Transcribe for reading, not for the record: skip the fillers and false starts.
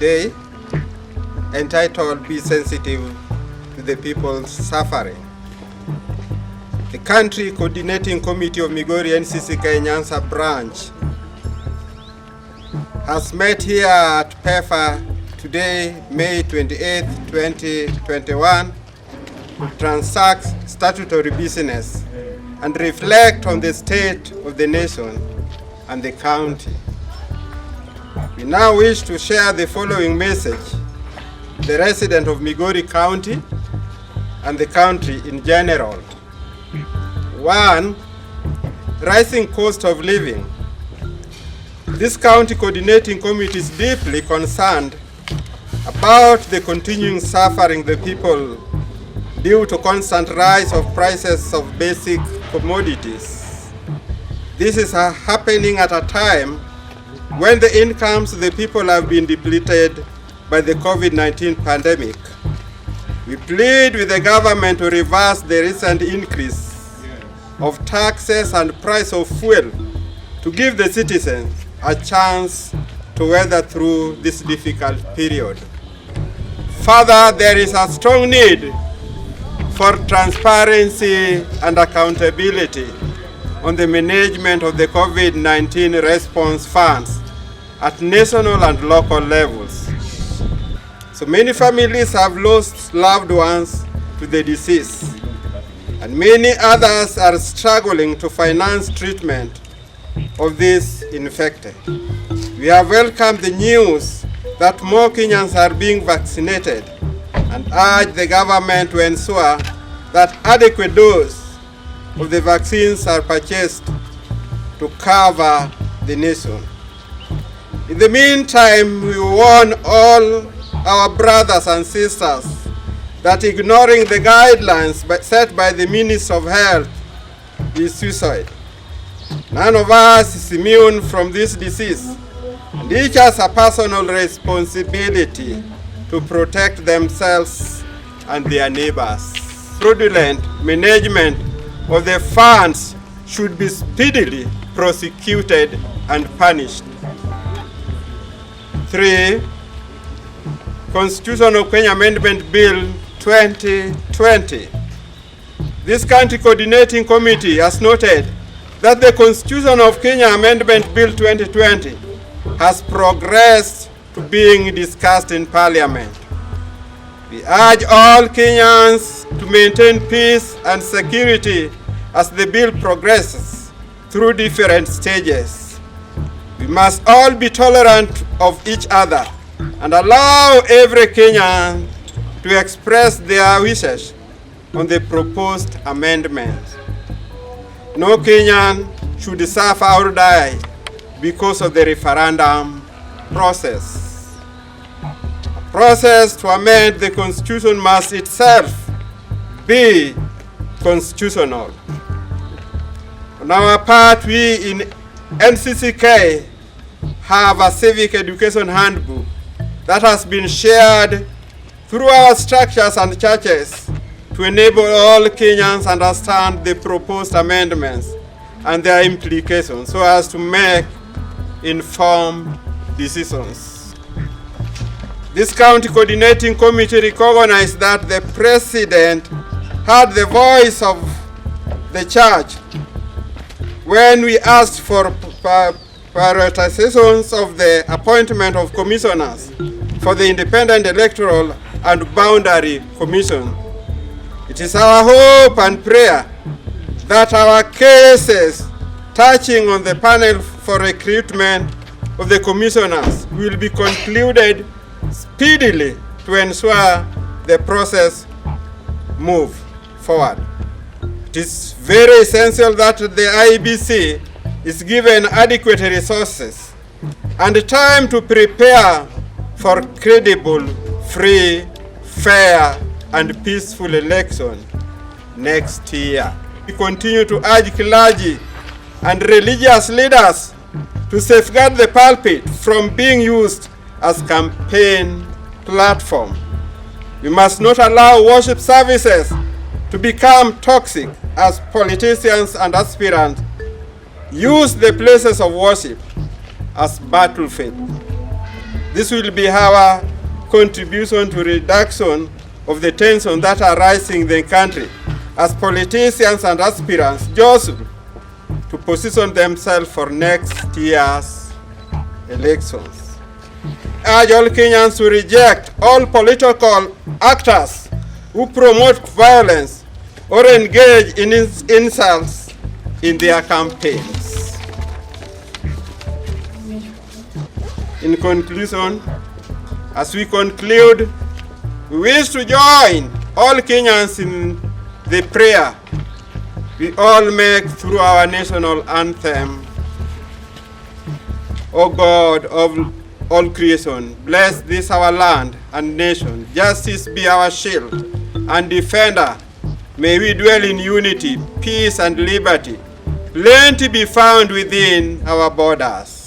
today, entitled Be Sensitive to the People's Suffering. The Country Coordinating Committee of Migori Ncck Nyanza branch has met here at PEFA today, May 28, 2021, to transact statutory business and reflect on the state of the nation and the county. We now wish to share the following message to the resident of Migori County and the country in general. 1. Rising cost of living. This county coordinating committee is deeply concerned about the continuing suffering the people due to constant rise of prices of basic commodities. This is happening at a time when the incomes of the people have been depleted by the COVID-19 pandemic. We plead with the government to reverse the recent increase of taxes and price of fuel to give the citizens a chance to weather through this difficult period. Further, there is a strong need for transparency and accountability on the management of the COVID-19 response funds at national and local levels. So many families have lost loved ones to the disease, and many others are struggling to finance treatment of these infected. We have welcomed the news that more Kenyans are being vaccinated and urge the government to ensure that adequate doses of the vaccines are purchased to cover the nation. In the meantime, we warn all our brothers and sisters that ignoring the guidelines set by the Minister of Health is suicide. None of us is immune from this disease, and each has a personal responsibility to protect themselves and their neighbors. Fraudulent management of the funds should be speedily prosecuted and punished. 3. Constitutional Kenya Amendment Bill 2020. This Country Coordinating Committee has noted that the Constitution of Kenya Amendment Bill 2020 has progressed to being discussed in Parliament. We urge all Kenyans to maintain peace and security as the bill progresses through different stages. We must all be tolerant of each other and allow every Kenyan to express their wishes on the proposed amendment. No Kenyan should suffer or die because of the referendum process. A process to amend the Constitution must itself be constitutional. On our part, we in Ncck have a civic education handbook that has been shared through our structures and churches to enable all Kenyans understand the proposed amendments and their implications so as to make informed decisions. This County Coordinating Committee recognized that the President had the voice of the church when we asked for prioritizations of the appointment of commissioners for the Independent Electoral and Boundary Commission. It is our hope and prayer that our cases touching on the panel for recruitment of the commissioners will be concluded speedily to ensure the process move forward. It is very essential that the IEBC is given adequate resources and time to prepare for credible, free, fair, and peaceful election next year. We continue to urge clergy and religious leaders to safeguard the pulpit from being used as campaign platform. We must not allow worship services to become toxic as politicians and aspirants use the places of worship as battlefield. This will be our contribution to reduction of the tension that are rising in the country as politicians and aspirants jostle to position themselves for next year's elections. I urge all Kenyans to reject all political actors who promote violence or engage in insults in their campaigns. In conclusion, as we conclude, we wish to join all Kenyans in the prayer we all make through our national anthem. O God of all creation, bless this our land and nation. Justice be our shield and defender. May we dwell in unity, peace, and liberty. Plenty be found within our borders.